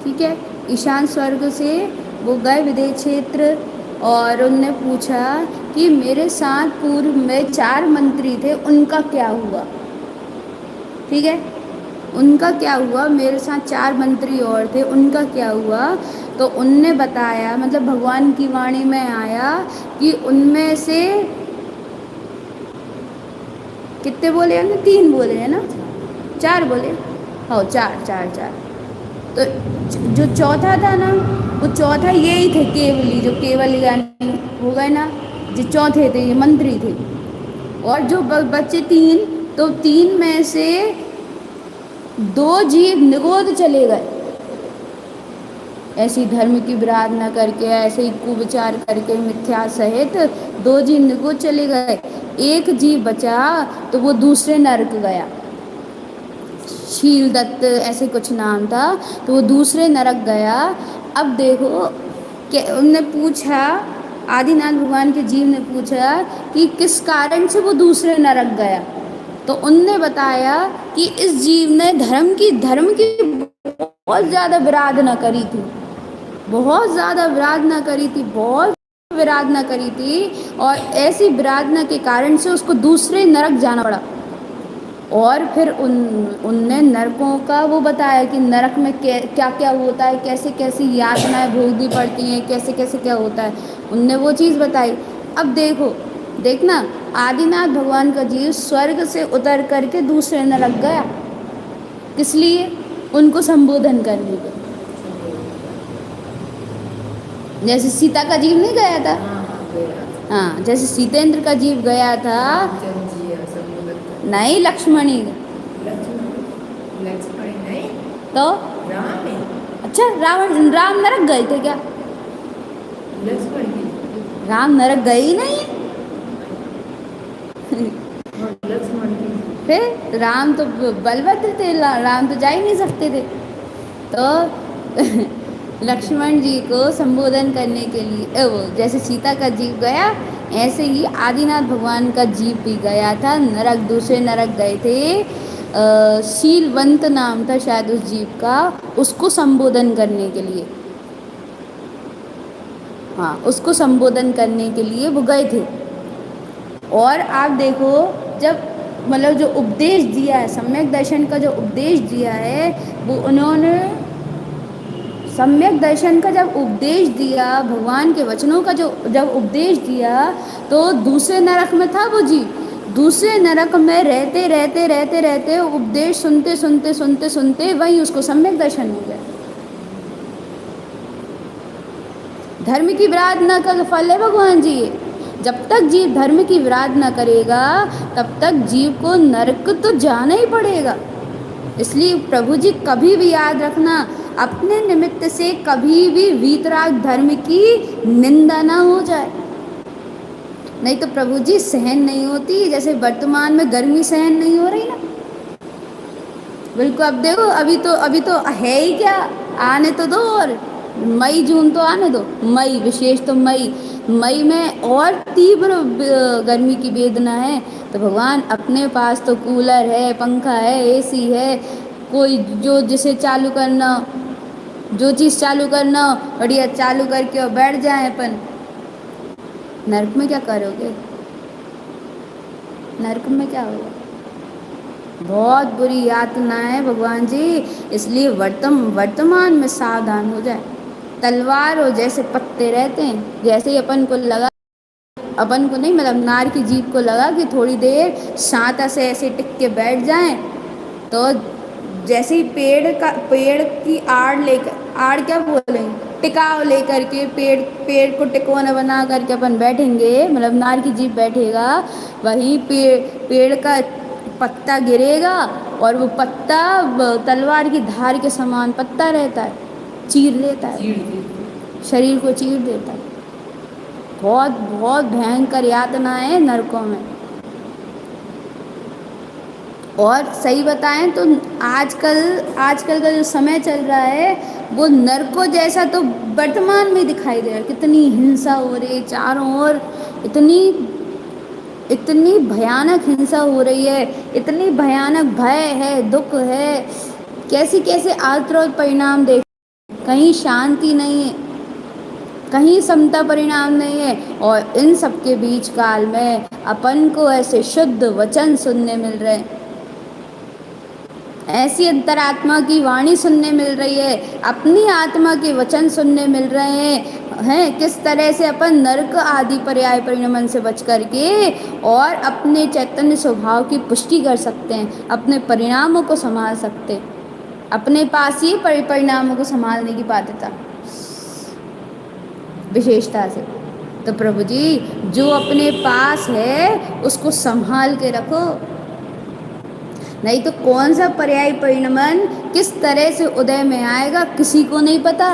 ठीक है। ईशान स्वर्ग से वो गए विदेह क्षेत्र और उनने पूछा कि मेरे साथ पूर्व में 4 मंत्री थे, उनका क्या हुआ। ठीक है, उनका क्या हुआ, मेरे साथ 4 मंत्री और थे, उनका क्या हुआ। तो उनने बताया, मतलब भगवान की वाणी में आया कि उनमें से कितने बोले हैं ना, 3 बोले हैं ना, 4 बोले, हाँ 4 4 4। तो जो चौथा था ना, वो चौथा यही थे केवली, जो केवल यानी हो गए ना, जो चौथे थे, ये मंत्री थे। और जो बच्चे 3, तो 3 में से 2 जीव निगोद चले गए, ऐसी धर्म की विराधना करके, ऐसे ही कुविचार करके, मिथ्या सहित 2 जीव निगोद चले गए। एक जीव बचा, तो वो दूसरे नरक गया, शील दत्त ऐसे कुछ नाम था, तो वो दूसरे नरक गया। अब देखो कि उनने पूछा, आदिनाथ भगवान के जीव ने पूछा कि किस कारण से वो दूसरे नरक गया। तो उनने बताया कि इस जीव ने धर्म की बहुत ज़्यादा विराधना करी थी, बहुत ज़्यादा विराधना करी थी, बहुत विराधना करी थी, और ऐसी विराधना के कारण से उसको दूसरे नरक जाना पड़ा। और फिर उनने नरकों का वो बताया कि नरक में क्या क्या होता है, कैसे कैसी यातनाएं भोगनी पड़ती हैं, कैसे कैसे क्या होता है, उनने वो चीज़ बताई। अब देखना, आदिनाथ भगवान का जीव स्वर्ग से उतर करके दूसरे नरक गया, किस लिए, उनको संबोधन करने के। जैसे सीता का जीव नहीं गया था, हाँ, जैसे सीतेंद्र का जीव गया था, नहीं लक्ष्मणी, तो अच्छा, राम नरक गए थे क्या, राम नरक गए ही नहीं। फिर राम तो बलभद्र थे, राम तो जा ही नहीं सकते थे। तो लक्ष्मण जी को संबोधन करने के लिए वो जैसे सीता का जीव गया, ऐसे ही आदिनाथ भगवान का जीव भी गया था नरक, दूसरे नरक गए थे। शीलवंत नाम था शायद उस जीव का, उसको संबोधन करने के लिए, हाँ, उसको संबोधन करने के लिए वो गए थे। और आप देखो, जब मतलब जो उपदेश दिया है, सम्यक दर्शन का जो उपदेश दिया है, वो उन्होंने सम्यक दर्शन का जब उपदेश दिया, भगवान के वचनों का जो जब उपदेश दिया, तो दूसरे नरक में था वो जी, दूसरे नरक में रहते रहते रहते रहते उपदेश सुनते सुनते सुनते सुनते वहीं उसको सम्यक दर्शन हो गया। धर्म की विराधना का फल है भगवान जी। जब तक जीव धर्म की विराधना करेगा, तब तक जीव को नरक तो जाना ही पड़ेगा। इसलिए प्रभु जी कभी भी याद रखना, अपने निमित्त से कभी भी वीतराग धर्म की निंदा ना हो जाए, नहीं तो प्रभु जी सहन नहीं होती। जैसे वर्तमान में गर्मी सहन नहीं हो रही ना, बिल्कुल। अब देखो, अभी तो है ही क्या, आने तो दो, और मई जून तो आने दो, मई विशेष तो मई में और तीव्र गर्मी की वेदना है। तो भगवान अपने पास तो कूलर है, पंखा है, एसी है, कोई जो जिसे चालू करना, जो चीज़ चालू करना बढ़िया चालू करके और बैठ जाए अपन। नरक में क्या करोगे, नरक में क्या होगा, बहुत बुरी यातना है भगवान जी। इसलिए वर्तमान में सावधान हो जाए। तलवार हो जैसे पत्ते रहते हैं, जैसे ही अपन को लगा, अपन को नहीं मतलब नार की जीभ को लगा कि थोड़ी देर शांता से ऐसे टिक के बैठ जाएं, तो जैसे ही पेड़ की आड़ लेकर, आड़ क्या बोलेंगे, टिकाव लेकर के पेड़ को टिकोना बना करके अपन बैठेंगे, मतलब नार की जीभ बैठेगा, वहीं पेड़ का पत्ता गिरेगा, और वो पत्ता तलवार की धार के समान पत्ता रहता है, चीर लेता है, शरीर को चीर देता है। बहुत बहुत भयंकर यातना है नरकों में। और सही बताएं तो आजकल का जो समय चल रहा है, वो नरकों जैसा तो वर्तमान में दिखाई दे रहा है। कितनी हिंसा हो रही है चारों ओर, इतनी भयानक हिंसा हो रही है, इतनी भयानक भय है, दुख है, कैसे कैसे आर्तरोध परिणाम देख। कहीं शांति नहीं है, कहीं समता परिणाम नहीं है। और इन सब के बीच काल में अपन को ऐसे शुद्ध वचन सुनने मिल रहे हैं, ऐसी अंतरात्मा की वाणी सुनने मिल रही है, अपनी आत्मा के वचन सुनने मिल रहे हैं किस तरह से अपन नरक आदि पर्याय परिणमन से बच करके और अपने चैतन्य स्वभाव की पुष्टि कर सकते हैं, अपने परिणामों को संभाल सकते हैं, अपने पास ही परिणामों को संभालने की बाध्यता विशेषता से। तो प्रभु जी जो अपने पास है उसको संभाल के रखो, नहीं तो कौन सा पर्याय परिणमन किस तरह से उदय में आएगा किसी को नहीं पता,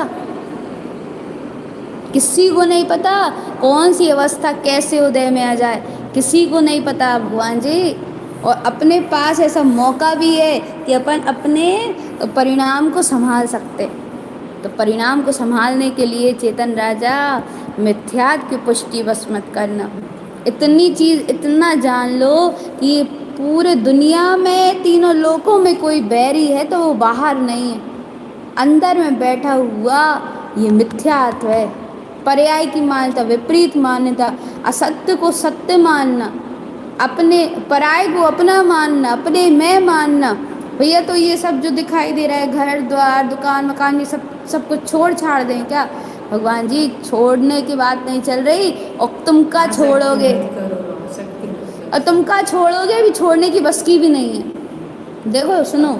किसी को नहीं पता। कौन सी अवस्था कैसे उदय में आ जाए किसी को नहीं पता भगवान जी। और अपने पास ऐसा मौका भी है कि अपन अपने परिणाम को संभाल सकते। तो परिणाम को संभालने के लिए चेतन राजा मिथ्यात्व की पुष्टि बस मत करना। इतनी चीज़ इतना जान लो कि पूरे दुनिया में तीनों लोकों में कोई बैरी है तो वो बाहर नहीं है, अंदर में बैठा हुआ ये मिथ्यात्व है। पर्याय की मान्यता, विपरीत मान्यता, असत्य को सत्य मानना, अपने पराय को अपना मानना, अपने मैं मानना। भैया तो ये सब जो दिखाई दे रहा है घर द्वार दुकान मकान ये सब कुछ छोड़ छाड़ दें क्या? भगवान जी छोड़ने की बात नहीं चल रही। और तुम का छोड़ोगे, और तुम का छोड़ोगे भी छोड़ने की बस की भी नहीं है। देखो सुनो,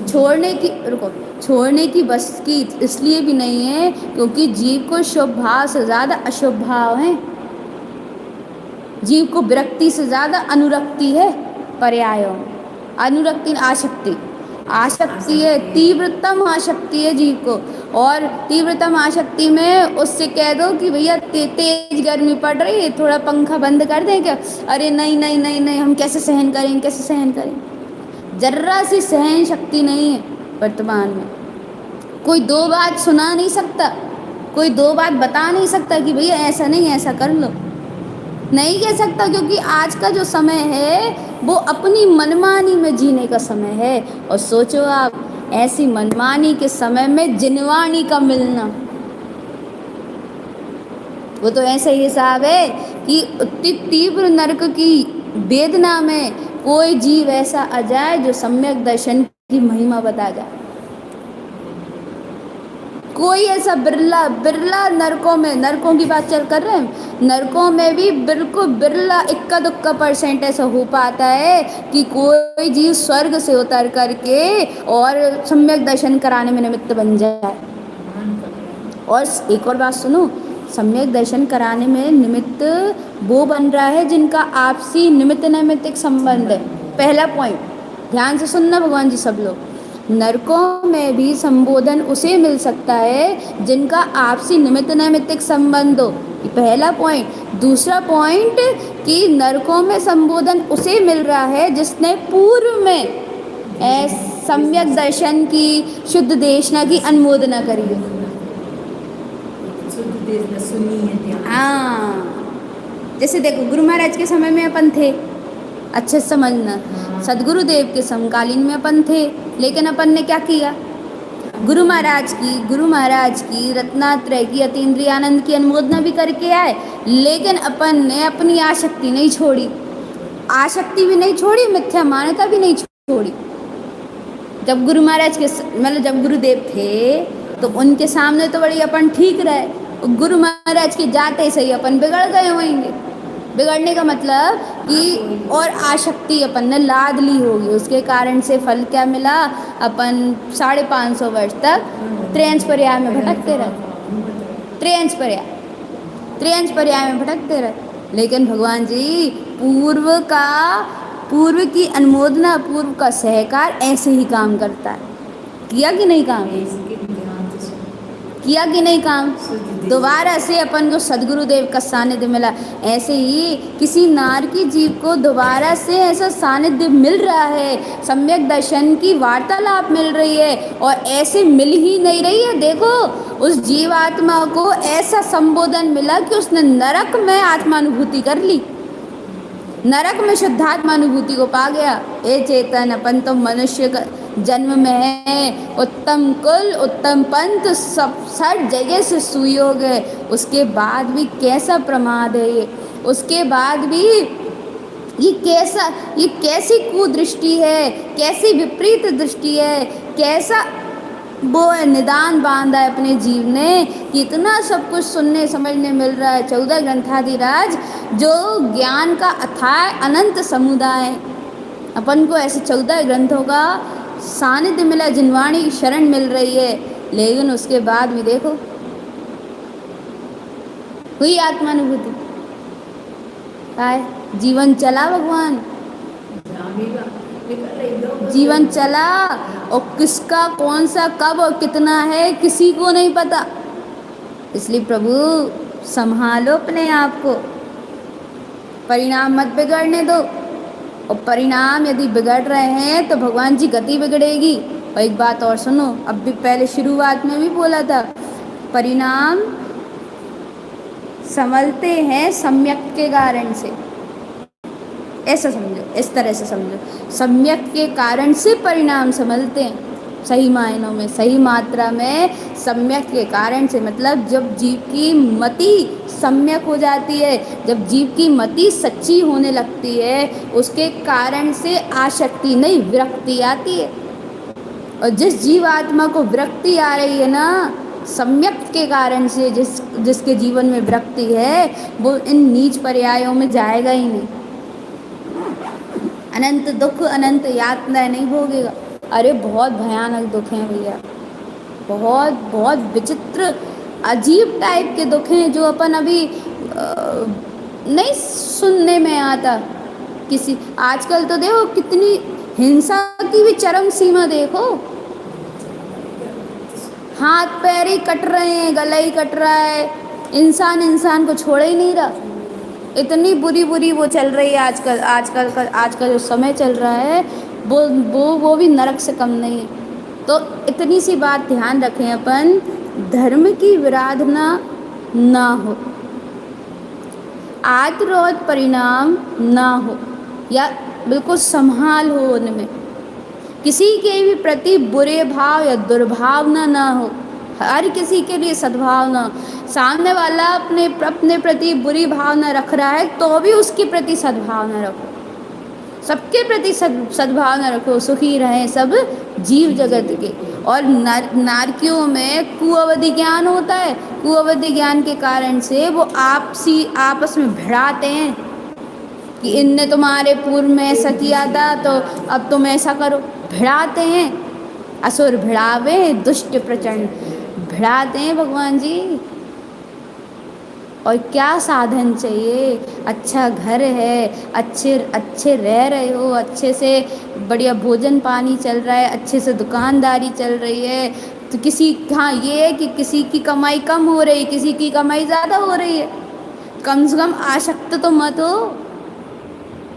छोड़ने की रुको, छोड़ने की बस की इसलिए भी नहीं है क्योंकि जीव को शुभ भाव से ज़्यादा अशुभ भाव है, जीव को विरक्ति से ज़्यादा अनुरक्ति है। पर्यायों में अनुरक्ति आसक्ति, आसक्ति है, तीव्रतम आसक्ति है जीव को। और तीव्रतम आसक्ति में उससे कह दो कि भैया तेज गर्मी पड़ रही है थोड़ा पंखा बंद कर दें क्या? अरे नहीं नहीं नहीं नहीं हम कैसे सहन करें, कैसे सहन करें। जर्रा सी सहन शक्ति नहीं है वर्तमान में। कोई दो बात सुना नहीं सकता, कोई दो बात बता नहीं सकता कि भैया ऐसा नहीं ऐसा कर लो, नहीं कह सकता क्योंकि आज का जो समय है वो अपनी मनमानी में जीने का समय है। और सोचो आप ऐसी मनमानी के समय में जिनवाणी का मिलना, वो तो ऐसा ही हिसाब है कि उतनी तीव्र नरक की वेदना में कोई जीव ऐसा आ जाए जो सम्यक दर्शन की महिमा बता जाए। कोई ऐसा बिरला बिरला नरकों में, नरकों की बात चल कर रहे हैं, नरकों में भी बिल्कुल बिरला इक्का दुक्का % ऐसा हो पाता है कि कोई जीव स्वर्ग से उतर करके और सम्यक दर्शन कराने में निमित्त बन जाए। और एक और बात सुनो, सम्यक दर्शन कराने में निमित्त वो बन रहा है जिनका आपसी निमित्त नैमित्तिक संबंध है। पहला पॉइंट ध्यान से सुनना भगवान जी सब लोग, नरकों में भी संबोधन उसे मिल सकता है जिनका आपसी निमित्त नैमित्तिक संबंध हो, पहला पॉइंट। दूसरा पॉइंट कि नरकों में संबोधन उसे मिल रहा है जिसने पूर्व में सम्यक दर्शन की शुद्ध देशना की अनुमोदना करी है। हाँ, जैसे देखो गुरु महाराज के समय में अपन थे, अच्छे समझना, सदगुरुदेव के समकालीन में अपन थे, लेकिन अपन ने क्या किया? गुरु महाराज की रत्नात्रय की अतीन्द्रिय आनंद की अनुमोदना भी करके आए, लेकिन अपन ने अपनी आसक्ति नहीं छोड़ी, आसक्ति भी नहीं छोड़ी, मिथ्या मान्यता भी नहीं छोड़ी। जब गुरु महाराज के मतलब जब गुरुदेव थे तो उनके सामने तो बड़ी अपन ठीक रहे, गुरु महाराज के जाते सही अपन बिगड़ गए होंगे। बिगड़ने का मतलब कि और आसक्ति अपन ने लाद ली होगी, उसके कारण से फल क्या मिला? अपन 550 वर्ष तक त्रियंश पर्याय में भटकते रहे, त्रियंश पर्याय में भटकते रहे। लेकिन भगवान जी पूर्व की अनुमोदना, पूर्व का सहकार ऐसे ही काम करता है। किया कि नहीं काम? किया कि नहीं काम? दोबारा से अपन को सदगुरुदेव का सानिध्य मिला। ऐसे ही किसी नार की जीव को दोबारा से ऐसा सानिध्य मिल रहा है, सम्यक दर्शन की वार्तालाप मिल रही है, और ऐसे मिल ही नहीं रही है। देखो उस जीवात्मा को ऐसा संबोधन मिला कि उसने नरक में आत्मानुभूति कर ली, नरक में शुद्धात्मा अनुभूति को पा गया। ए चेतन, अपन तो मनुष्य का जन्म में है, उत्तम कुल उत्तम पंथ सब हर जगह से सुयोग है, उसके बाद भी कैसा प्रमाद है ये, उसके बाद भी ये कैसी कुदृष्टि है, कैसी विपरीत दृष्टि है, कैसा वो निदान बांधा है अपने जीव ने कि इतना सब कुछ सुनने समझने मिल रहा है। 14 ग्रंथाधिराज जो ज्ञान का अथाह अनंत समुदाय है, अपन को ऐसे 14 ग्रंथों का सानिध्य मिला, जिनवाणी की शरण मिल रही है, लेकिन उसके बाद भी देखो हुई आत्मानुभूति, जीवन चला भगवान, जीवन चला, और किसका कौन सा कब और कितना है किसी को नहीं पता। इसलिए प्रभु संभालो अपने आप को, परिणाम मत बिगड़ने दो, और परिणाम यदि बिगड़ रहे हैं तो भगवान जी गति बिगड़ेगी। और एक बात और सुनो, अब भी पहले शुरुआत में भी बोला था, परिणाम संभलते हैं सम्यक के कारण से, ऐसा समझो, इस तरह से समझो, सम्यक के कारण से परिणाम संभलते हैं, सही मायनों में, सही मात्रा में सम्यक के कारण से, मतलब जब जीव की मति सम्यक हो जाती है, जब जीव की मति सच्ची होने लगती है, उसके कारण से आसक्ति नहीं विरक्ति आती है। और जिस जीवात्मा को विरक्ति आ रही है ना, सम्यक के कारण से, जिसके जीवन में विरक्ति है, वो इन नीच पर्यायों में जाएगा ही नहीं, अनंत दुख अनंत यातना नहीं भोगेगा। अरे बहुत भयानक दुख हैं भैया, बहुत बहुत विचित्र अजीब टाइप के दुख हैं जो अपन अभी नहीं सुनने में आता किसी। आजकल तो देखो कितनी हिंसा की भी चरम सीमा, देखो हाथ पैर ही कट रहे हैं, गला ही कट रहा है, इंसान को छोड़ ही नहीं रहा, इतनी बुरी वो चल रही है आज का जो समय चल रहा है, वो भी नरक से कम नहीं है। तो इतनी सी बात ध्यान रखें अपन, धर्म की विराधना ना हो, आत्रोध परिणाम ना हो, या बिल्कुल संभाल हो, उनमें किसी के भी प्रति बुरे भाव या दुर्भावना ना हो, हर किसी के लिए सद्भावना। सामने वाला अपने प्रति बुरी भावना रख रहा है तो भी उसके प्रति सद्भावना रखो, सबके प्रति सद्भावना रखो, सुखी रहें सब जीव जगत के। और नारकियों में कुअवधि ज्ञान होता है, कुअवधि ज्ञान के कारण से वो आपस में भिड़ाते हैं कि इनने तुम्हारे पूर्व में ऐसा किया था तो अब तुम ऐसा करो, भिड़ाते हैं, असुर भिड़ावे दुष्ट प्रचंड, भिड़ाते हैं भगवान जी। और क्या साधन चाहिए, अच्छा घर है, अच्छे रह रहे हो, अच्छे से बढ़िया भोजन पानी चल रहा है, अच्छे से दुकानदारी चल रही है, तो ये है कि किसी की कमाई कम हो रही, किसी की कमाई ज़्यादा हो रही है, कम से कम आसक्त तो मत हो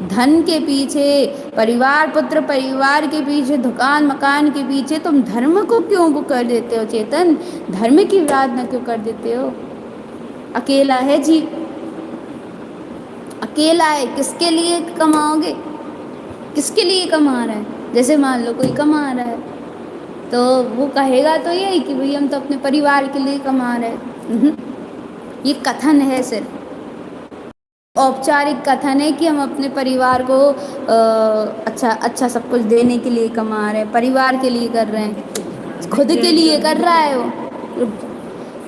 धन के पीछे, परिवार पुत्र परिवार के पीछे, दुकान मकान के पीछे। तुम धर्म को क्यों वो कर देते हो चेतन, धर्म की विराधना क्यों कर देते हो? अकेला है जीव, अकेला है, किसके लिए कमाओगे, किसके लिए कमा रहा है? जैसे मान लो कोई कमा रहा है तो वो कहेगा तो यही कि भाई हम तो अपने परिवार के लिए कमा रहे हैं। ये कथन है, सिर्फ औपचारिक कथन है कि हम अपने परिवार को अच्छा सब कुछ देने के लिए कमा रहे हैं, परिवार के लिए कर रहे हैं, खुद के लिए कर रहा है वो,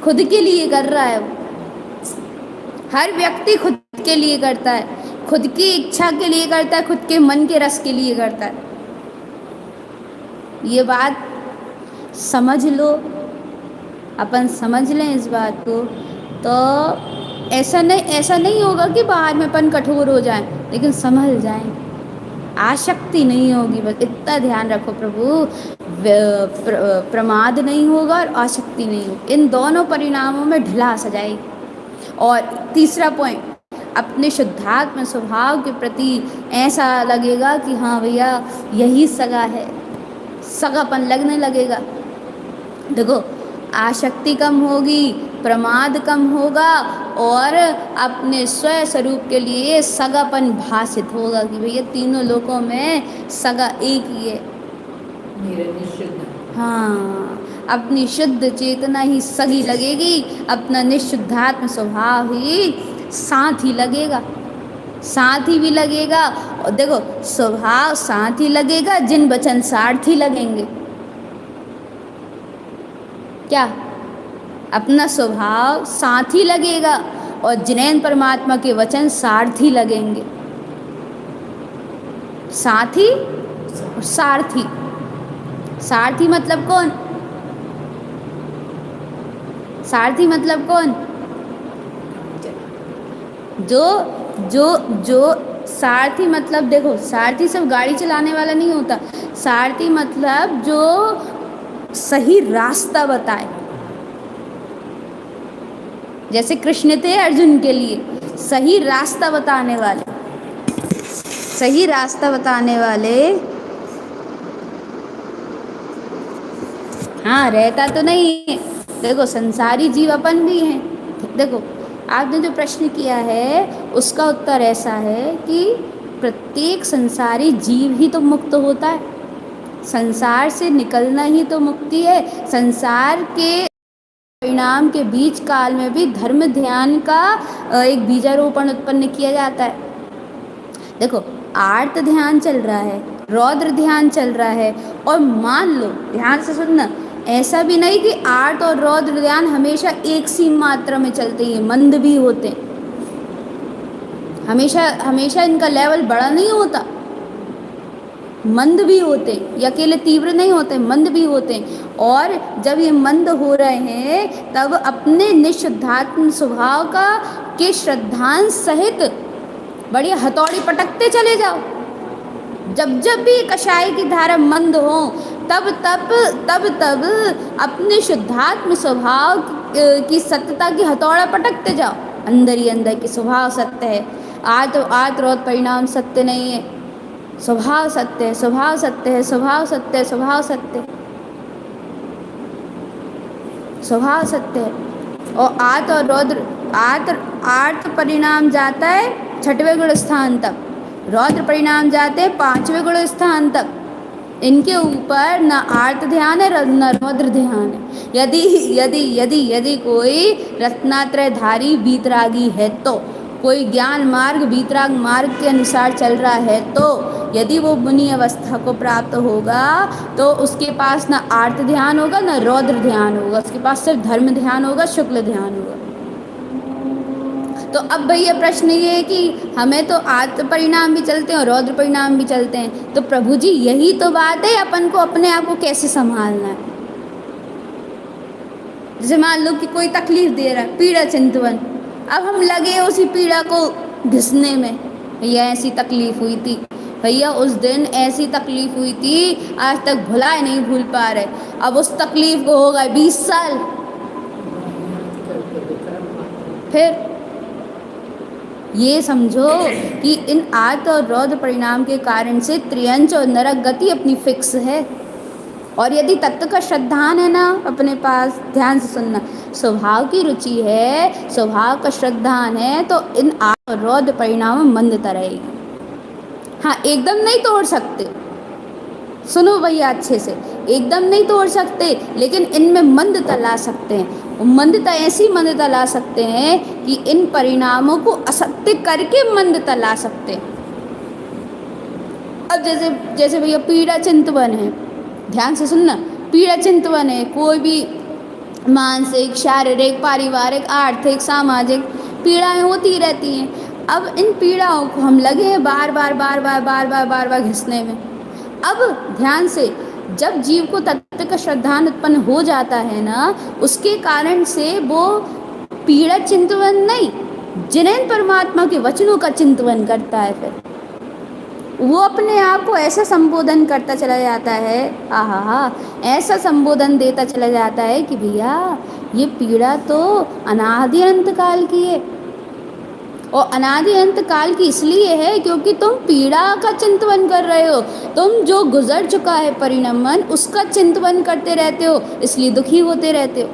खुद के लिए कर रहा है वो। हर व्यक्ति खुद के लिए करता है, खुद की इच्छा के लिए करता है, खुद के मन के रस के लिए करता है। ये बात समझ लो, अपन समझ लें इस बात को, तो ऐसा नहीं होगा कि बाहर में अपन कठोर हो जाएं, लेकिन संभल जाएं, आसक्ति नहीं होगी। बस इतना ध्यान रखो प्रभु, प्रमाद नहीं होगा और आसक्ति नहीं होगी, इन दोनों परिणामों में ढिला सजाएगी। और तीसरा पॉइंट, अपने शुद्धात्म स्वभाव के प्रति ऐसा लगेगा कि हाँ भैया यही सगा है, सगापन लगने लगेगा। देखो आसक्ति कम होगी, प्रमाद कम होगा, और अपने स्वयं स्वरूप के लिए सगापन भाषित होगा कि भैया तीनों लोकों में सगा एक ही है, मेरा निश्चित। हाँ, अपनी शुद्ध चेतना ही सही लगेगी, अपना निशुद्धात्म स्वभाव ही साथी लगेगा, साथी भी लगेगा। और देखो, स्वभाव साथी लगेगा, जिन वचन सारथी लगेंगे। क्या? अपना स्वभाव साथी लगेगा और जिनैन परमात्मा के वचन सारथी लगेंगे। साथी और सारथी। सारथी मतलब कौन? सारथी मतलब कौन? जो जो जो सारथी मतलब, देखो, सारथी सब गाड़ी चलाने वाला नहीं होता। सारथी मतलब जो सही रास्ता बताए। जैसे कृष्ण थे अर्जुन के लिए सही रास्ता बताने वाले, सही रास्ता बताने वाले। हाँ, रहता तो नहीं है। देखो, संसारी जीव अपन भी हैं। देखो, आपने जो प्रश्न किया है उसका उत्तर ऐसा है कि प्रत्येक संसारी जीव ही तो मुक्त होता है। संसार से निकलना ही तो मुक्ति है। संसार के परिणाम के बीच काल में भी धर्म ध्यान का एक बीजारोपण उत्पन्न किया जाता है। देखो, आर्त ध्यान चल रहा है, रौद्र ध्यान चल रहा है, और मान लो, ध्यान से सुनना, ऐसा भी नहीं कि आर्त और रौद्र ध्यान हमेशा एक सी मात्रा में चलते हैं, मंद भी होते हैं। हमेशा हमेशा इनका लेवल बड़ा नहीं होता, मंद भी होते, ये अकेले तीव्र नहीं होते, मंद भी होते। और जब ये मंद हो रहे हैं तब अपने निशुद्धात्म स्वभाव का के श्रद्धांश सहित बढ़िया हथौड़ी पटकते चले जाओ। जब जब भी कषाय की धारा मंद हो तब तब तब तब अपने शुद्धात्म स्वभाव की सत्यता की हथौड़ा पटकते जाओ। अंदर ही अंदर की स्वभाव सत्य है, आत रोत परिणाम सत्य नहीं है। स्वभाव सत्य है, स्वभाव सत्य है, स्वभाव सत्य है, स्वभाव सत्य है, स्वभाव सत्य है। और आत और रौद्र, आर्त परिणाम जाता है 6वें गुण स्थान तक, रौद्र परिणाम जाते हैं 5वें गुण स्थान तक। इनके ऊपर न आर्त ध्यान है न रौद्र ध्यान है। यदि यदि यदि यदि कोई रत्नात्रयधारी वीतरागी है, तो कोई ज्ञान मार्ग वीतराग मार्ग के अनुसार चल रहा है, तो यदि वो मुनि अवस्था को प्राप्त होगा तो उसके पास न आर्त ध्यान होगा न रौद्र ध्यान होगा, उसके पास सिर्फ धर्म ध्यान होगा, शुक्ल ध्यान होगा। तो अब भैया प्रश्न ये है कि हमें तो आर्त परिणाम भी चलते हैं और रौद्र परिणाम भी चलते हैं, तो प्रभु जी यही तो बात है, अपन को अपने आप को कैसे संभालना है। जैसे मान लो कि कोई तकलीफ दे रहा है, पीड़ा चिंतवन, अब हम लगे उसी पीड़ा को घिसने में। भैया ऐसी तकलीफ हुई थी, भैया उस दिन ऐसी तकलीफ हुई थी, आज तक भुलाए नहीं भूल पा रहे। अब उस तकलीफ को हो गए 20 साल। फिर ये समझो कि इन आर्त और रौद्र परिणाम के कारण से त्रियंच और नरक गति अपनी फिक्स है। और यदि तत्व का श्रद्धान है ना अपने पास, ध्यान से सुनना, स्वभाव की रुचि है, स्वभाव का श्रद्धान है, तो इन आर्त और रौद्र परिणाम में मंदता रहेगी। हाँ, एकदम नहीं तोड़ सकते, सुनो भैया अच्छे से, एकदम नहीं तोड़ सकते, लेकिन इनमें मंदता ला सकते हैं। मंदता ऐसी मंदता ला सकते हैं कि इन परिणामों को असत्य करके मंदता ला सकते हैं। अब जैसे जैसे भैया पीड़ा चिंतवन है, ध्यान से सुनना, पीड़ा चिंतवन है, कोई भी मानसिक, शारीरिक, पारिवारिक, आर्थिक, सामाजिक पीड़ाएं होती रहती हैं। अब इन पीड़ाओं को हम लगे हैं बार बार बार बार बार बार बार बार घिसने में। अब ध्यान से, जब जीव को तत्व का श्रद्धान उत्पन्न हो जाता है ना, उसके कारण से वो पीड़ा चिंतवन नहीं, जिनैन परमात्मा के वचनों का चिंतवन करता है। फिर वो अपने आप को ऐसा संबोधन करता चला जाता है, आहा, ऐसा संबोधन देता चला जाता है कि भैया ये पीड़ा तो अनादि अनंत काल की है। और अनादि अनंत काल की इसलिए है क्योंकि तुम पीड़ा का चिंतवन कर रहे हो, तुम जो गुजर चुका है परिणमन उसका चिंतवन करते रहते हो, इसलिए दुखी होते रहते हो।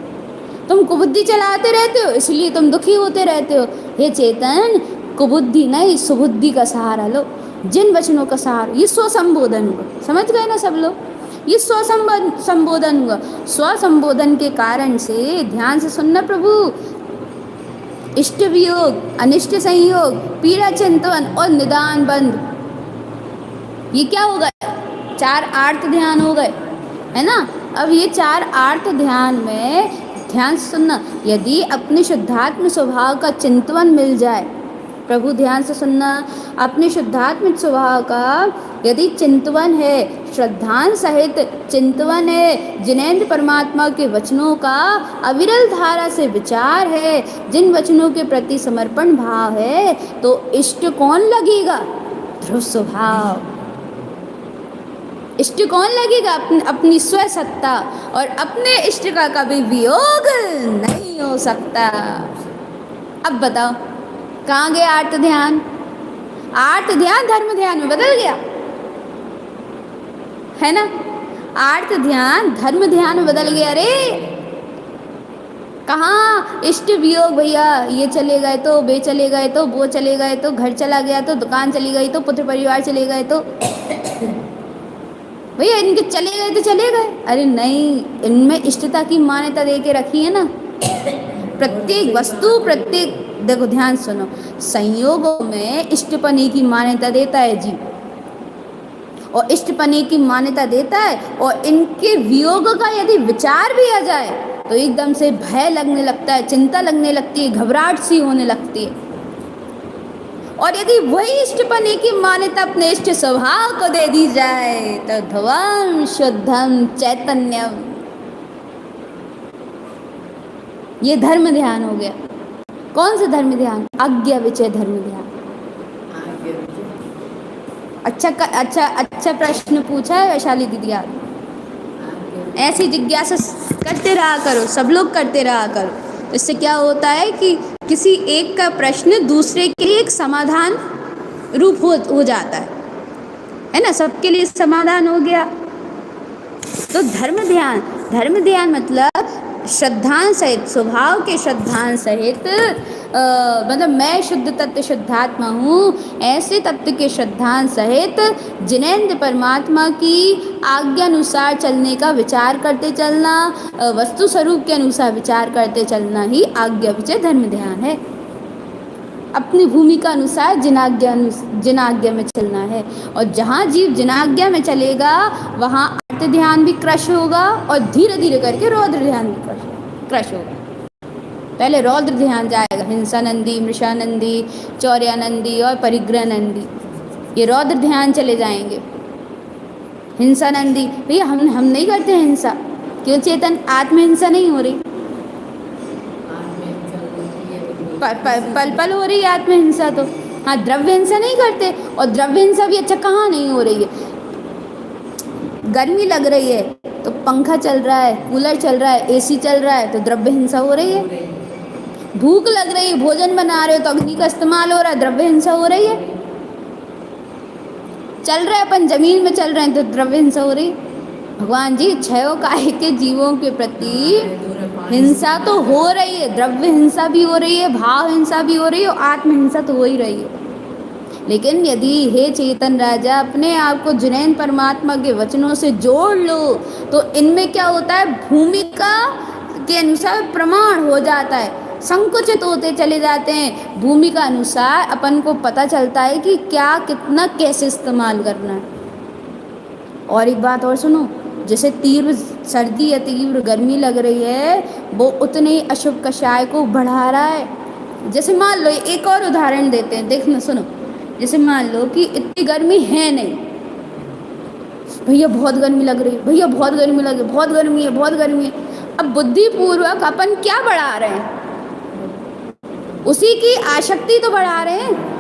तुम कुबुद्धि चलाते रहते हो, इसलिए तुम दुखी होते रहते हो। हे चेतन, कुबुद्धि नहीं सुबुद्धि का सहारा लो, जिन वचनों का सहारा, ये स्व संबोधन हुआ, समझ गए ना सब लोग। ये संबोधन हुआ। स्व संबोधन के कारण से ध्यान से सुनना प्रभु, इष्ट वियोग, अनिष्ट संयोग, पीड़ा चिंतन और निदान बंद, ये क्या हो गए? 4 आर्त ध्यान हो गए, है ना। अब ये 4 आर्त ध्यान में ध्यान से सुनना, यदि अपने शुद्धात्म स्वभाव का चिंतन मिल जाए, प्रभु ध्यान से सुनना, अपने शुद्धात्मिक स्वभाव का यदि चिंतन है, श्रद्धान सहित चिंतन है, जिनेंद्र परमात्मा के वचनों का अविरल धारा से विचार है, जिन वचनों के प्रति समर्पण भाव है, तो इष्ट कौन लगेगा? ध्रुव स्वभाव। इष्ट कौन लगेगा? अपनी स्वसत्ता, और अपने इष्ट का कभी वियोग नहीं हो सकता। अब बताओ कहाँ गया आर्त ध्यान? आर्त ध्यान धर्म ध्यान में बदल गया, है ना। आर्त ध्यान धर्म ध्यान में बदल गया। अरे कहाँ इष्ट वियोग भैया, ये चले गए तो, वे चले गए तो, वो चले गए तो, घर चला गया तो, दुकान चली गई तो, पुत्र परिवार चले गए तो, भैया इनके चले गए तो चले गए। अरे नहीं, इनमें इष्टता की मान्यता दे के रखी है ना। प्रत्येक वस्तु, प्रत्येक, देखो ध्यान सुनो, संयोगों में इष्टपने की मान्यता देता है जी, और इष्टपने की मान्यता देता है, और इनके वियोग का यदि विचार भी आ जाए तो एकदम से भय लगने लगता है, चिंता लगने लगती है, घबराहट सी होने लगती है। और यदि वही इष्टपने की मान्यता अपने इष्ट स्वभाव को दे दी जाए तो ध्रुवम शुद्धम चैतन्यम, ये धर्म ध्यान हो गया। कौन सा धर्म ध्यान? आज्ञा विचय धर्म ध्यान। अच्छा प्रश्न पूछा है वैशाली दीदी। आप ऐसी जिज्ञासा करते रहा करो, सब लोग करते रहा करो। इससे क्या होता है कि किसी एक का प्रश्न दूसरे के लिए एक समाधान रूप हो जाता है ना, सबके लिए समाधान हो गया। तो धर्म ध्यान मतलब श्रद्धान सहित, स्वभाव के श्रद्धान सहित, मतलब मैं शुद्ध तत्व शुद्धात्मा हूँ, ऐसे तत्व के श्रद्धान सहित जिनेंद्र परमात्मा की आज्ञा अनुसार चलने का विचार करते चलना, वस्तु स्वरूप के अनुसार विचार करते चलना ही आज्ञा विचय धर्म ध्यान है। अपनी भूमिका अनुसार जिन आज्ञा में चलना है, और जहाँ जीव जिन आज्ञा में चलेगा वहाँ आर्त ध्यान भी क्रश होगा, और धीरे धीरे करके रौद्र ध्यान भी क्रश होगा। पहले रौद्र ध्यान जाएगा, हिंसानंदी, मृषानंदी, चौर्यानंदी और परिग्रह नंदी, ये रौद्र ध्यान चले जाएंगे। हिंसानंदी, भैया हम नहीं करते हिंसा, क्यों चेतन? आत्महिंसा नहीं हो रही, पल पल हो रही है आत्महिंसा तो। हाँ, द्रव्य हिंसा नहीं करते, और द्रव्य हिंसा भी अच्छा कहाँ नहीं हो रही है। गर्मी लग रही है तो पंखा चल रहा है, कूलर चल रहा है, एसी चल रहा है, तो द्रव्य हिंसा हो रही है। भूख लग रही है, भोजन बना रहे हो तो अग्नि का इस्तेमाल हो रहा है, द्रव्य हिंसा हो रही है। चल रहे अपन जमीन में चल रहे हैं तो द्रव्य हिंसा हो रही है। भगवान जी छयों काय के जीवों के प्रति हिंसा तो हो रही है, द्रव्य हिंसा भी हो रही है, भाव हिंसा भी हो रही है, और आत्म हिंसा तो हो ही रही है। लेकिन यदि हे चेतन राजा अपने आप को जिनेंद्र परमात्मा के वचनों से जोड़ लो तो इनमें क्या होता है, भूमिका के अनुसार प्रमाण हो जाता है, संकुचित होते चले जाते हैं। भूमिका अनुसार अपन को पता चलता है कि क्या कितना कैसे इस्तेमाल करना है। और एक बात और सुनो, जैसे तीव्र सर्दी या तीव्र गर्मी लग रही है, वो उतने ही अशुभ कषाय को बढ़ा रहा है। जैसे मान लो, एक और उदाहरण देते हैं, देखना सुनो। जैसे मान लो कि इतनी गर्मी है नहीं, भैया बहुत गर्मी लग रही है, भैया बहुत गर्मी लग रही है, बहुत गर्मी है, बहुत गर्मी है। अब बुद्धिपूर्वक अपन क्या बढ़ा रहे हैं? उसी की आसक्ति तो बढ़ा रहे हैं।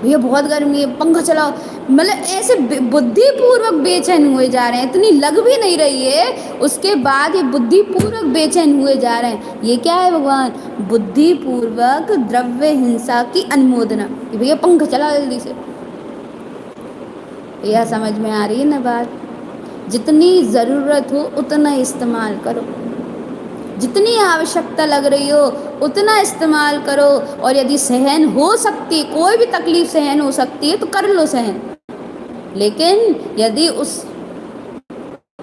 भैया बहुत गर्मी है, पंखा चलाओ, मतलब ऐसे बुद्धिपूर्वक बेचैन हुए जा रहे हैं। इतनी लग भी नहीं रही है, उसके बाद ये बुद्धिपूर्वक बेचैन हुए जा रहे हैं। ये क्या है भगवान? बुद्धिपूर्वक द्रव्य हिंसा की अनुमोदना कि भैया पंखा चला जल्दी से। यह समझ में आ रही है ना बात? जितनी ज़रूरत हो उतना इस्तेमाल करो, जितनी आवश्यकता लग रही हो उतना इस्तेमाल करो। और यदि सहन हो सकती, कोई भी तकलीफ सहन हो सकती है तो कर लो सहन। लेकिन यदि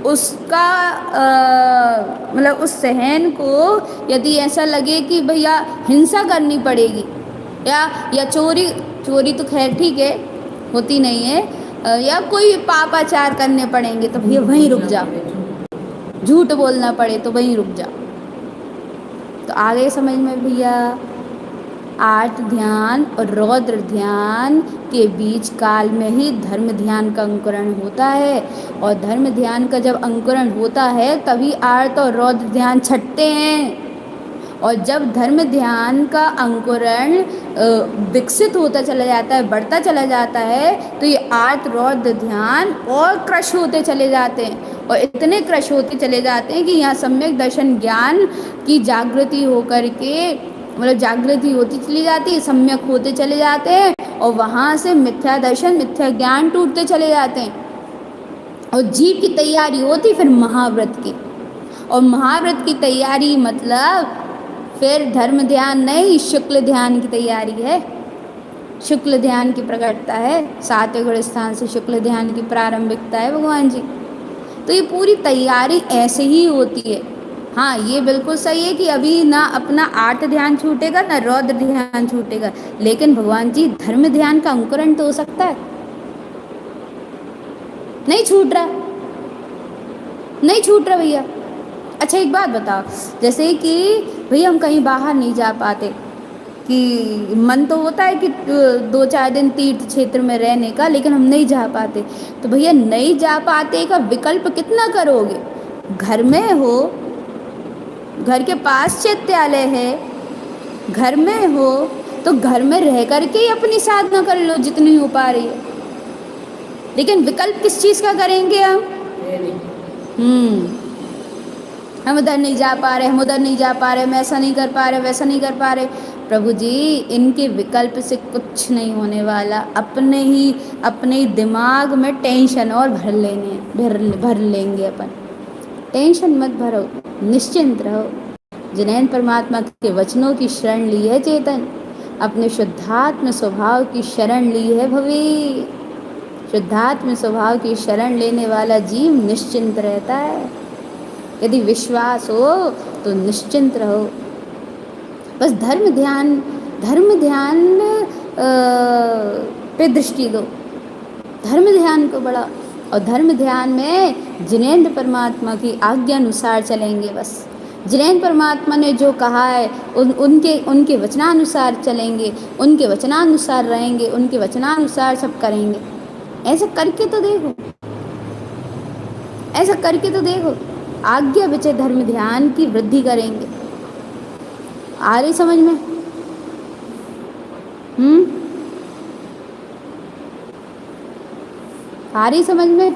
उसका मतलब उस सहन को यदि ऐसा लगे कि भैया हिंसा करनी पड़ेगी या चोरी चोरी तो खैर ठीक है, होती नहीं है, या कोई पापाचार करने पड़ेंगे तो भैया वहीं रुक जाओ, झूठ बोलना पड़े तो वहीं रुक जाओ। तो आगे समझ में भैया, आर्त ध्यान और रौद्र ध्यान के बीच काल में ही धर्म ध्यान का अंकुरण होता है, और धर्म ध्यान का जब अंकुरण होता है तभी आर्त और रौद्र ध्यान छटते हैं। और जब धर्म ध्यान का अंकुरण विकसित होता चला जाता है, बढ़ता चला जाता है, तो ये आर्त रौद्र ध्यान और क्रश होते चले जाते हैं, और इतने क्रश होते चले जाते हैं कि यहाँ सम्यक दर्शन ज्ञान की जागृति होकर के, मतलब जागृति होती चली जाती है, सम्यक होते चले जाते हैं, और वहाँ से मिथ्या दर्शन मिथ्या ज्ञान टूटते चले जाते हैं, और जीव की तैयारी होती फिर महाव्रत की। और महाव्रत की तैयारी मतलब फिर धर्म ध्यान नहीं, शुक्ल ध्यान की तैयारी है। शुक्ल ध्यान की प्रकटता है, सातवें गुण स्थान से शुक्ल ध्यान की प्रारंभिकता है भगवान जी। तो ये पूरी तैयारी ऐसे ही होती है। हाँ, ये बिल्कुल सही है कि अभी ना अपना आर्त ध्यान छूटेगा ना रौद्र ध्यान छूटेगा, लेकिन भगवान जी धर्म ध्यान का अंकुरण तो हो सकता है। नहीं छूट रहा, नहीं छूट रहा भैया। अच्छा एक बात बताओ, जैसे कि भैया हम कहीं बाहर नहीं जा पाते, कि मन तो होता है कि 2-4 दिन तीर्थ क्षेत्र में रहने का, लेकिन हम नहीं जा पाते, तो भैया नहीं जा पाते का विकल्प कितना करोगे? घर में हो, घर के पास चैत्यालय है, घर में हो तो घर में रह करके ही अपनी साधना कर लो जितनी हो पा रही है। लेकिन विकल्प किस चीज़ का करेंगे हम उधर नहीं जा पा रहे, हम उधर नहीं जा पा रहे, हम ऐसा नहीं कर पा रहे, वैसा नहीं कर पा रहे। प्रभु जी, इनके विकल्प से कुछ नहीं होने वाला। अपने दिमाग में टेंशन और भर लेंगे अपन। टेंशन मत भरो, निश्चिंत रहो। जिनैन परमात्मा के वचनों की शरण ली है चेतन, अपने शुद्धात्म स्वभाव की शरण ली है भवी। शुद्धात्म स्वभाव की शरण लेने वाला जीव निश्चिंत रहता है। यदि विश्वास हो तो निश्चिंत रहो। बस धर्म ध्यान पे दृष्टि दो, धर्म ध्यान को बढ़ाओ, और धर्म ध्यान में जिनेंद्र परमात्मा की आज्ञा अनुसार चलेंगे। बस जिनेंद्र परमात्मा ने जो कहा है उनके वचनानुसार चलेंगे, उनके वचनानुसार रहेंगे, उनके वचनानुसार सब करेंगे। ऐसा करके तो देखो, ऐसा करके तो देखो, आज्ञा विचय धर्म ध्यान की वृद्धि करेंगे। आ रही समझ में? आ रही समझ में?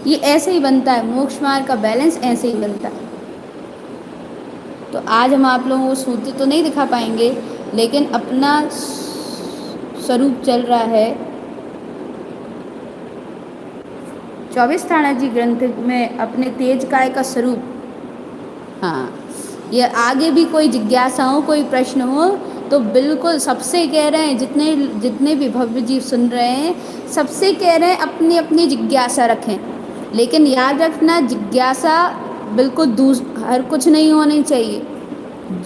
ये ऐसे ही बनता है, मोक्ष मार्ग का बैलेंस ऐसे ही बनता है। तो आज हम आप लोगों को सूत्र तो नहीं दिखा पाएंगे, लेकिन अपना स्वरूप चल रहा है 24 थाना जी ग्रंथ में, अपने तेज काय का स्वरूप। हाँ, ये आगे भी कोई जिज्ञासा हो, कोई प्रश्न हो तो बिल्कुल सबसे कह रहे हैं, जितने भी भव्य जीव सुन रहे हैं सबसे कह रहे हैं अपनी अपनी जिज्ञासा रखें। लेकिन याद रखना, जिज्ञासा बिल्कुल हर कुछ नहीं होनी चाहिए।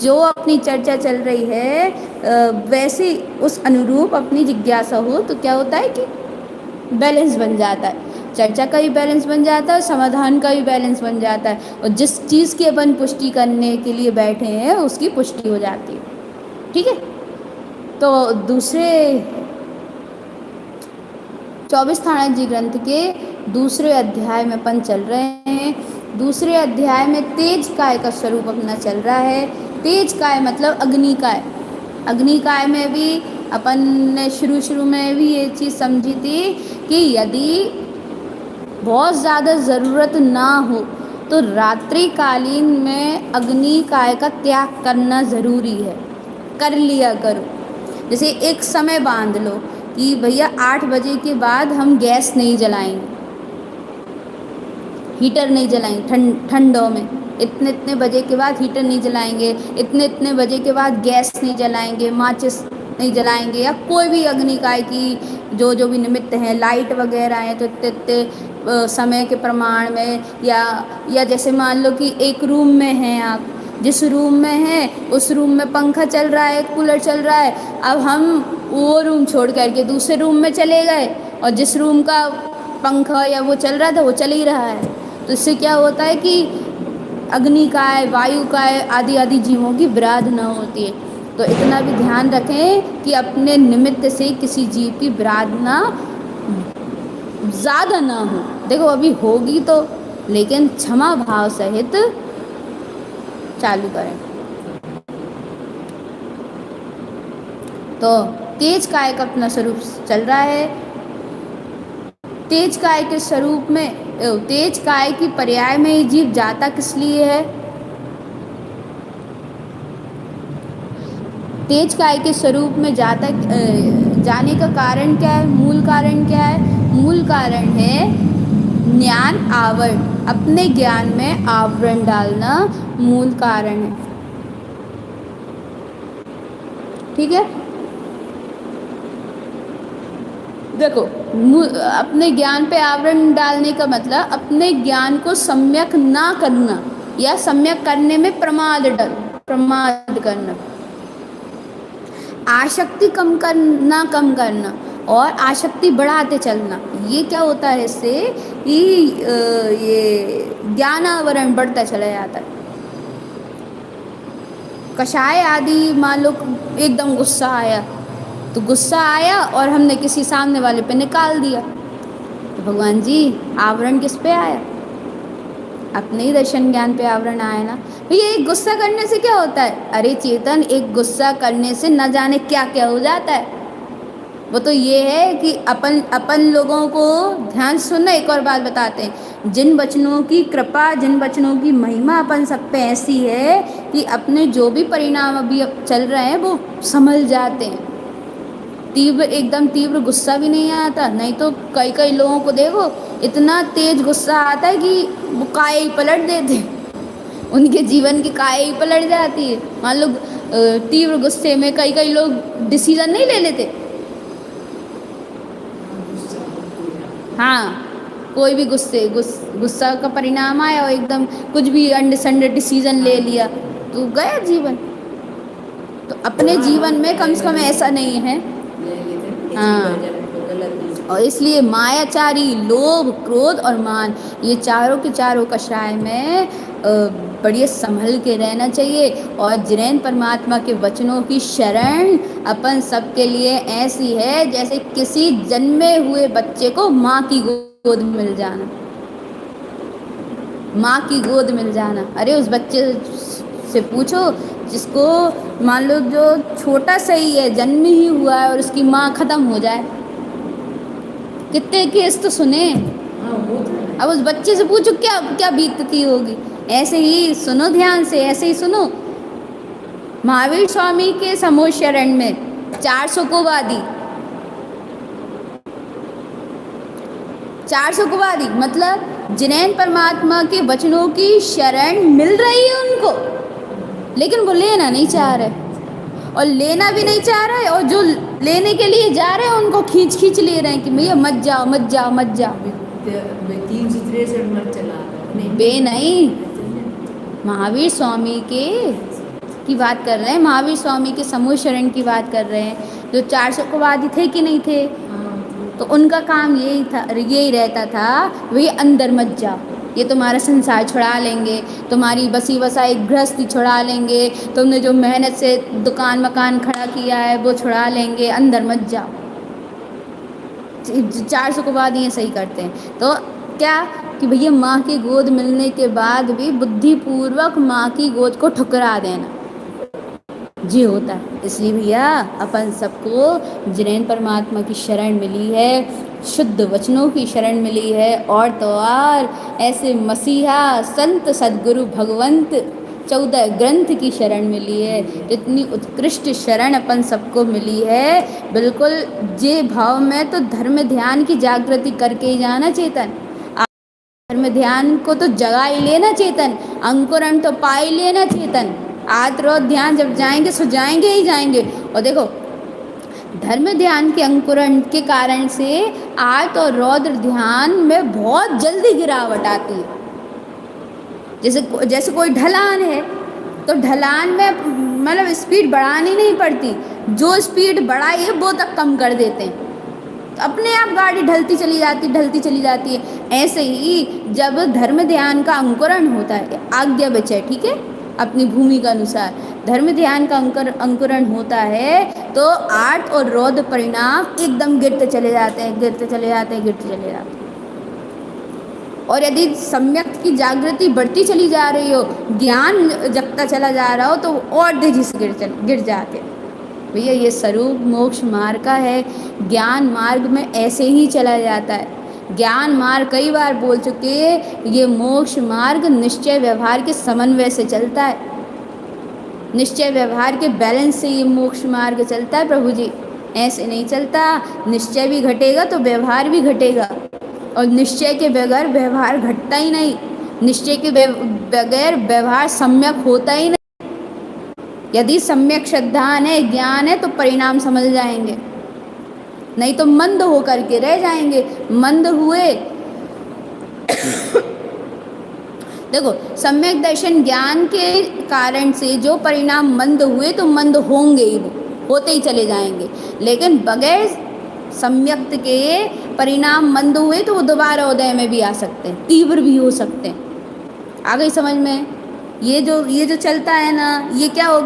जो अपनी चर्चा चल रही है वैसे उस अनुरूप अपनी जिज्ञासा हो तो क्या होता है कि बैलेंस बन जाता है। चर्चा का भी बैलेंस बन जाता है, समाधान का भी बैलेंस बन जाता है, और जिस चीज़ की अपन पुष्टि करने के लिए बैठे हैं उसकी पुष्टि हो जाती है। ठीक है, तो दूसरे 24 थाना जी ग्रंथ के दूसरे अध्याय में अपन चल रहे हैं। दूसरे अध्याय में तेज काय का स्वरूप अपना चल रहा है। तेज काय मतलब अग्निकाय। अग्निकाय में भी अपन ने शुरू में भी ये चीज़ समझी थी कि यदि बहुत ज़्यादा ज़रूरत ना हो तो रात्रिकालीन में अग्निकाय का त्याग करना ज़रूरी है, कर लिया करो। जैसे एक समय बांध लो कि भैया 8 बजे के बाद हम गैस नहीं जलाएंगे, हीटर नहीं जलाएंगे ठंडों में, इतने बजे के बाद हीटर नहीं जलाएंगे, इतने बजे के बाद गैस नहीं जलाएंगे, माचिस नहीं जलाएंगे, या कोई भी अग्निकाय की जो जो भी निमित्त हैं, लाइट वगैरह हैं, तो इतने इतने समय के प्रमाण में, या जैसे मान लो कि एक रूम में हैं आप, जिस रूम में हैं उस रूम में पंखा चल रहा है, कूलर चल रहा है, अब हम वो रूम छोड़ करके दूसरे रूम में चले गए और जिस रूम का पंखा या वो चल रहा था वो चल ही रहा है, तो इससे क्या होता है कि अग्निकाय, वायुकाय आदि आदि जीवों की विराधना होती है। तो इतना भी ध्यान रखें कि अपने निमित्त से किसी जीव की विराधना ज़्यादा ना हो। देखो अभी होगी तो, लेकिन क्षमा भाव सहित चालू करें। तो तेज काय का अपना स्वरूप चल रहा है। तेज काय के स्वरूप में, तेज काय की पर्याय में ये जीव जाता किस लिए है? तेज काय के स्वरूप में जाता जाने का कारण क्या है? मूल कारण क्या है? मूल कारण है ज्ञान आवरण, अपने ज्ञान में आवरण डालना मूल कारण है। ठीक है, देखो अपने ज्ञान पे आवरण डालने का मतलब अपने ज्ञान को सम्यक ना करना या सम्यक करने में प्रमाद करना, आसक्ति कम करना और आसक्ति बढ़ाते चलना। ये क्या होता है इससे कि ये ज्ञानावरण बढ़ता चला जाता है। कषाय आदि मान लो एकदम गुस्सा आया, तो गुस्सा आया और हमने किसी सामने वाले पे निकाल दिया, तो भगवान जी आवरण किस पे आया? अपने ही दर्शन ज्ञान पे आवरण आया ना। भैया एक गुस्सा करने से क्या होता है? अरे चेतन, एक गुस्सा करने से न जाने क्या क्या हो जाता है। वो तो ये है कि अपन लोगों को ध्यान सुनना, एक और बात बताते हैं, जिन वचनों की कृपा, जिन वचनों की महिमा अपन सब पे ऐसी है कि अपने जो भी परिणाम अभी चल रहे हैं वो संभल जाते हैं। एकदम तीव्र गुस्सा भी नहीं आता। नहीं तो कई कई लोगों को देखो इतना तेज गुस्सा आता है कि वो काय ही पलट देते, उनके जीवन की काय ही पलट जाती है। मान लो तीव्र गुस्से में कई कई लोग डिसीजन नहीं ले लेते। हाँ, कोई भी गुस्सा का परिणाम आया और एकदम कुछ भी अंड संड डिसीजन ले लिया तो गया जीवन। तो अपने जीवन में कम से कम ऐसा नहीं है। हाँ, और इसलिए मायाचारी, लोभ, क्रोध और मान, ये चारों के चारों कषाय में बढ़िया संभल के रहना चाहिए। और जिनेन परमात्मा के वचनों की शरण अपन सबके लिए ऐसी है जैसे किसी जन्मे हुए बच्चे को माँ की गोद मिल जाना, माँ की गोद मिल जाना। अरे उस बच्चे से पूछो जिसको मान लो जो छोटा सही है, जन्म ही हुआ है और उसकी माँ खत्म हो जाए, कितने केस तो सुने। अब उस बच्चे से पूछो क्या क्या बीतती होगी। ऐसे ही सुनो, ध्यान से ऐसे ही सुनो। महावीर स्वामी के समूह शरण में 400 को वादी, 400 को वादी मतलब जिनेन परमात्मा के वचनों की शरण मिल रही है उनको, लेकिन वो लेना नहीं चाह रहे, और लेना भी नहीं चाह रहे, और जो लेने के लिए जा रहे हैं उनको खींच खींच ले रहे हैं कि भैया मत जाओ मत जाओ मत जाओ। बे नहीं, महावीर स्वामी की बात कर रहे हैं, महावीर स्वामी के समूह शरण की बात कर रहे हैं। जो 400 को वादी थे कि नहीं थे, तो उनका काम यही था, यही रहता था, भैया अंदर मत जाओ, ये तुम्हारा संसार छुड़ा लेंगे, तुम्हारी बसी बसाई गृहस्थी छुड़ा लेंगे, तुमने जो मेहनत से दुकान मकान खड़ा किया है वो छुड़ा लेंगे, अंदर मत जाओ। 400 को बाद ये सही करते हैं। तो क्या कि भैया माँ की गोद मिलने के बाद भी बुद्धिपूर्वक माँ की गोद को ठुकरा देना जी होता है। इसलिए भैया अपन सबको जिनेन परमात्मा की शरण मिली है, शुद्ध वचनों की शरण मिली है, और तो और ऐसे मसीहा संत सदगुरु भगवंत 14 ग्रंथ की शरण मिली है। इतनी उत्कृष्ट शरण अपन सबको मिली है। बिल्कुल जे भाव में तो धर्म ध्यान की जागृति करके ही जाना चेतन, धर्म ध्यान को तो जगा ही लेना चेतन, अंकुरण तो पा ही लेना चेतन। आत्रो ध्यान जब जाएंगे सो जाएंगे ही जाएंगे। और देखो धर्म ध्यान के अंकुरण के कारण से आर्त और रौद्र ध्यान में बहुत जल्दी गिरावट आती है। जैसे जैसे कोई ढलान है तो ढलान में मतलब स्पीड बढ़ानी नहीं पड़ती, जो स्पीड बढ़ाई है वो तक कम कर देते हैं, तो अपने आप गाड़ी ढलती चली जाती है। ऐसे ही जब धर्म ध्यान का अंकुरण होता है, आज्ञा बचे, ठीक है, अपनी भूमि के अनुसार धर्म ध्यान का अंकुरण होता है तो आर्त और रौद्र परिणाम एकदम गिरते चले जाते हैं। और यदि सम्यक की जागृति बढ़ती चली जा रही हो, ज्ञान जगता चला जा रहा हो, तो और तेजी से गिर जाते हैं। भैया ये स्वरूप मोक्ष मार्ग का है, ज्ञान मार्ग में ऐसे ही चला जाता है। ज्ञान मार्ग कई बार बोल चुके, ये मोक्ष मार्ग निश्चय व्यवहार के समन्वय से चलता है, निश्चय व्यवहार के बैलेंस से ये मोक्ष मार्ग चलता है प्रभु जी, ऐसे नहीं चलता। निश्चय भी घटेगा तो व्यवहार भी घटेगा, और निश्चय के बगैर व्यवहार घटता ही नहीं, निश्चय के बगैर व्यवहार सम्यक होता ही नहीं। यदि सम्यक श्रद्धा है, ज्ञान है, तो परिणाम समझ जाएंगे, नहीं तो मंद होकर के रह जाएंगे। मंद हुए देखो, सम्यक दर्शन ज्ञान के कारण से जो परिणाम मंद हुए तो मंद होंगे ही, वो होते ही चले जाएंगे। लेकिन बगैर सम्यक के परिणाम मंद हुए तो वो दोबारा उदय में भी आ सकते हैं, तीव्र भी हो सकते हैं। आ गई समझ में? ये जो चलता है ना, ये क्या हो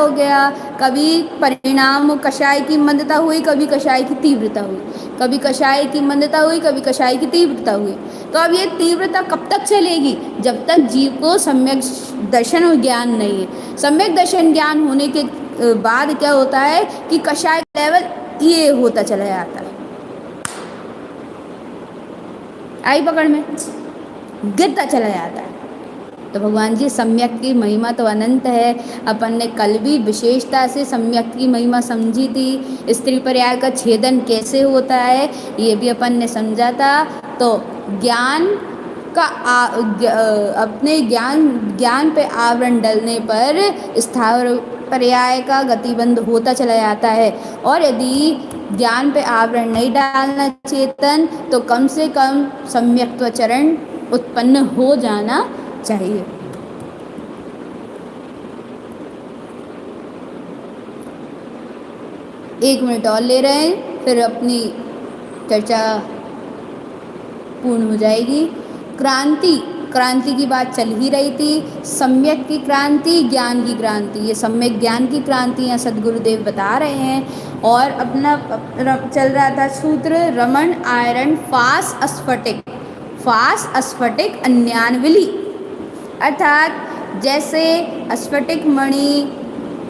गया, कभी परिणाम कषाय की मंदता हुई, कभी कषाय की तीव्रता हुई, कभी कषाय की मंदता हुई, कभी कषाय की तीव्रता हुई। तो अब ये तीव्रता कब तक चलेगी? जब तक जीव को सम्यक दर्शन और ज्ञान नहीं है। सम्यक दर्शन ज्ञान होने के बाद क्या होता है कि कषाय लेवल ये होता चला जाता है, आई पकड़ में, गिरता चला जाता है। तो भगवान जी सम्यक की महिमा तो अनंत है। अपन ने कल भी विशेषता से सम्यक की महिमा समझी थी। स्त्री पर्याय का छेदन कैसे होता है ये भी अपन ने समझा था। तो ज्ञान का अपने ज्ञान पे आवरण डलने पर स्थावर पर्याय का गतिबंध होता चला जाता है। और यदि ज्ञान पे आवरण नहीं डालना चेतन, तो कम से कम सम्यक्त्व चरण उत्पन्न हो जाना चाहिए। एक मिनट और ले रहे हैं, फिर अपनी चर्चा पूर्ण हो जाएगी। क्रांति की बात चल ही रही थी। सम्यक की क्रांति, ज्ञान की क्रांति, ये सम्यक ज्ञान की क्रांति यहाँ सदगुरुदेव बता रहे हैं। और अपना चल रहा था सूत्र रमण आयरन फास अस्फटिक अन्यानविली, अर्थात जैसे स्फटिक मणि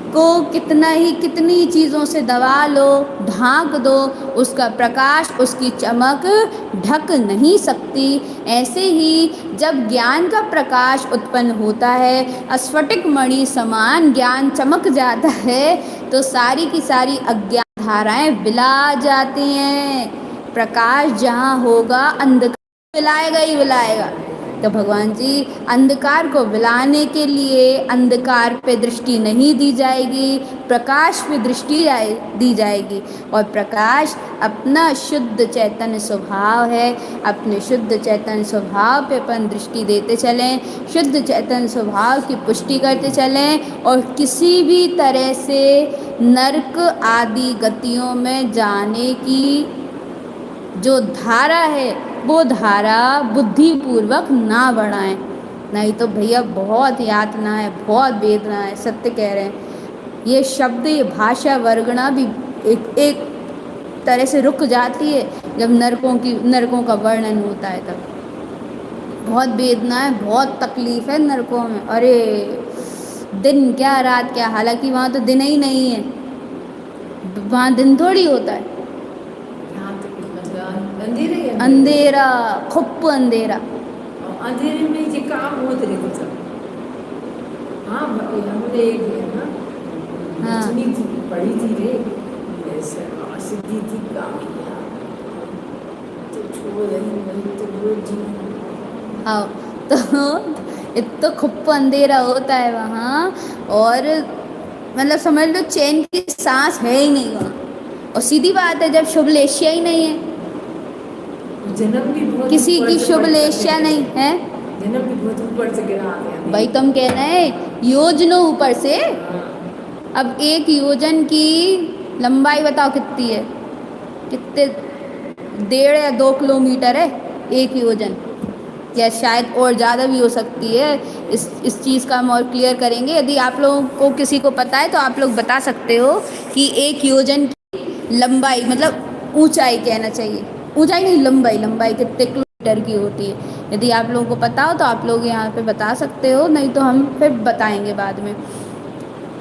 को कितनी चीज़ों से दबा लो, ढांक दो, उसका प्रकाश, उसकी चमक ढक नहीं सकती। ऐसे ही जब ज्ञान का प्रकाश उत्पन्न होता है, स्फटिक मणि समान ज्ञान चमक जाता है, तो सारी की सारी अज्ञान धाराएं विला जाती हैं। प्रकाश जहाँ होगा अंधकार विलाएगा ही विलाएगा। तो भगवान जी अंधकार को विलाने के लिए अंधकार पे दृष्टि नहीं दी जाएगी, प्रकाश पे दृष्टि दी जाएगी। और प्रकाश अपना शुद्ध चैतन्य स्वभाव है। अपने शुद्ध चैतन्य स्वभाव पे अपन दृष्टि देते चलें, शुद्ध चैतन्य स्वभाव की पुष्टि करते चलें, और किसी भी तरह से नरक आदि गतियों में जाने की जो धारा है वो धारा बुद्धिपूर्वक ना बढ़ाएं, नहीं तो भैया बहुत यातना है, बहुत वेदना है। सत्य कह रहे हैं। ये शब्द, ये भाषा वर्गना भी एक तरह से रुक जाती है जब नरकों का वर्णन होता है। तब बहुत वेदना है, बहुत तकलीफ है नरकों में। अरे दिन क्या रात क्या, हालांकि वहाँ तो दिन ही नहीं है, वहाँ दिन थोड़ी होता है, अंधेरा, खुप अंधेरा। अंधेरे में ये काम होत रहे थे सब। हाँ हमने एक ना, हाँ सुनी थी, पढ़ी थी रे, सिद्धि थी काम किया तो छोड़ रही मैं तो वो जी। हाँ, तो इतना खुप अंधेरा होता है वहाँ। और मतलब समझ लो चैन की सांस है ही नहीं वहाँ। और सीधी बात है, जब शुभ लेशिया ही नहीं है, जन्म भी बहुत किसी ऊपर की से शुभ पड़ सकते लेशिया नहीं हैं। है, जन्म भी बहुत ऊपर से गिरा आते भाई तुम कहना है योजनों ऊपर से। हैं। अब एक योजन की लंबाई बताओ कितनी है, कितने 1.5 या 2 किलोमीटर है एक योजन, या शायद और ज़्यादा भी हो सकती है। इस चीज़ का हम और क्लियर करेंगे। यदि आप लोगों को किसी को पता है तो आप लोग बता सकते हो कि एक योजन की लंबाई मतलब ऊंचाई कहना चाहिए, ऊंचाई नहीं लंबाई, लंबाई कितने किलोमीटर की होती है। यदि आप लोगों को पता हो तो आप लोग यहाँ पे बता सकते हो, नहीं तो हम फिर बताएंगे बाद में।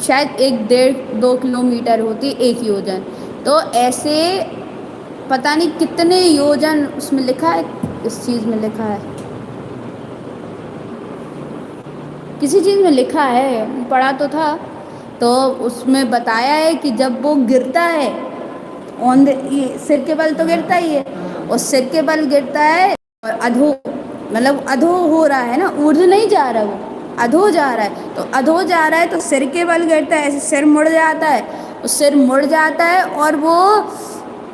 शायद 1.5-2 किलोमीटर होती है एक योजन। तो ऐसे पता नहीं कितने योजन उसमें लिखा है, इस चीज़ में लिखा है, किसी चीज़ में लिखा है, पढ़ा तो था। तो उसमें बताया है कि जब वो गिरता है ऑन द, ये सिर के बल तो गिरता ही है, और सिर के बल गिरता है और अधो, मतलब अधो हो रहा है ना, ऊर्ध नहीं जा रहा, वो अधो जा रहा है। तो अधो जा रहा है तो सिर के बल गिरता है, ऐसे सिर मुड़ जाता है, तो सिर मुड़ जाता है और वो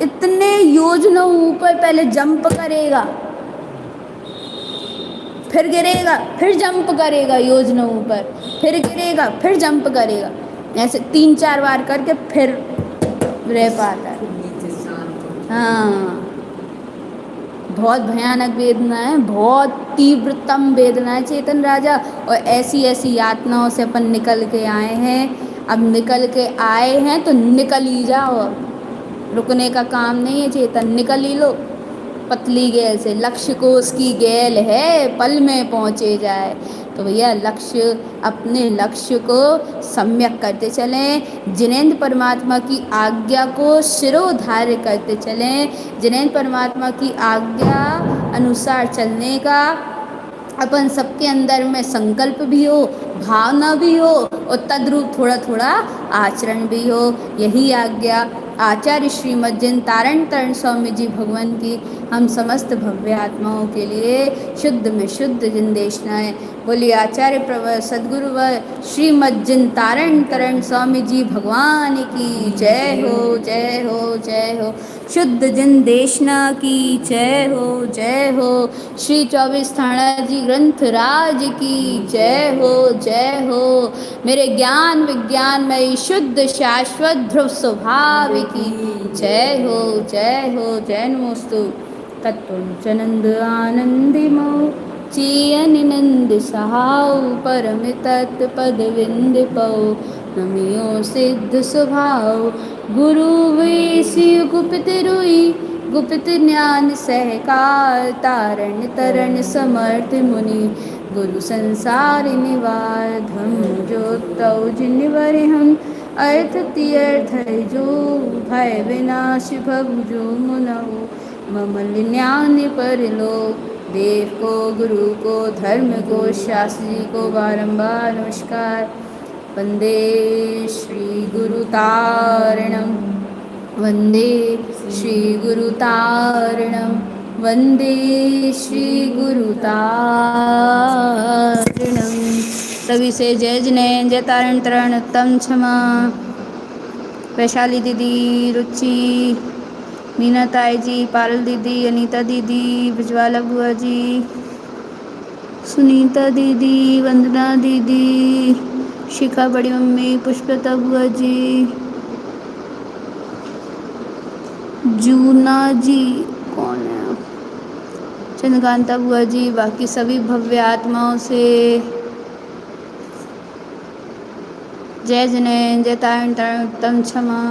इतने योजनों ऊपर पहले जंप करेगा, फिर गिरेगा, फिर जंप करेगा योजनों ऊपर, फिर गिरेगा, फिर जंप करेगा, ऐसे 3-4 बार करके फिर रह पाता है। नीचे शांत। हाँ, बहुत भयानक वेदना है, बहुत तीव्रतम वेदना है चेतन राजा। और ऐसी ऐसी यातनाओं से अपन निकल के आए हैं, अब निकल के आए हैं तो निकल ही जाओ, रुकने का काम नहीं है चेतन, निकल ही लो पतली गैल से। लक्ष्य को उसकी गैल है, पल में पहुँचे जाए। तो भैया लक्ष्य, अपने लक्ष्य को सम्यक करते चलें, जिनेंद्र परमात्मा की आज्ञा को शिरोधार्य करते चलें, जिनेंद्र परमात्मा की आज्ञा अनुसार चलने का अपन सबके अंदर में संकल्प भी हो, भावना भी हो, और तद्रूप थोड़ा थोड़ा आचरण भी हो। यही आज्ञा आचार्य श्रीमद् जिन तारण तरण स्वामी जी भगवान की हम समस्त भव्य आत्माओं के लिए शुद्ध में शुद्ध जिन देशनाएँ। बोलिए आचार्य प्रवर सद्गुरु व श्रीमद् जिन तारण तरण स्वामी जी भगवान की जय हो, जय हो, जय हो। शुद्ध जिन देशना की जय हो, जय हो। श्री 24 थाना जी ग्रंथ राज की जय हो, जय हो। मेरे ज्ञान विज्ञान में शुद्ध शाश्वत ध्रुव स्वभाव की जय हो, जय हो। जय नमोस्तु तत्वचनंद आनंदिमो चियनिनंद सहाउ परम तत्पद विंद पौ नमियो सिद्ध स्वभाव गुरु वेसी गुप्त रुई गुप्त ज्ञान सहकार तारण तरण समर्थ मुनि गुरु संसार निवार धम जो तौ जिनवर हम अर्थ तीर्थ जो भय विनाश भव जो मुनहु ममल ज्ञान पर लोक देव को गुरु को धर्म को शास्त्री को बारंबार नमस्कार। वंदे श्री गुरु तारणम, वंदे श्री गुरु तारणम, वंदे श्री गुरु तारणम। सभी से जय जिनेंद्र, जय तारण तरण उत्तम क्षमा। वैशाली दीदी, रुचि, मीना ताई जी, पारुल दीदी, अनीता दीदी, बिजवाला बुआ जी, सुनीता दीदी, वंदना दीदी, शिखा बड़ी मम्मी, पुष्पलता बुआ जी, जूना जी, कौन है, चंद्रकांता बुआ जी, बाकी सभी भव्य आत्माओं से जय जिनेंद्र, जय तारण तरण उत्तम क्षमा।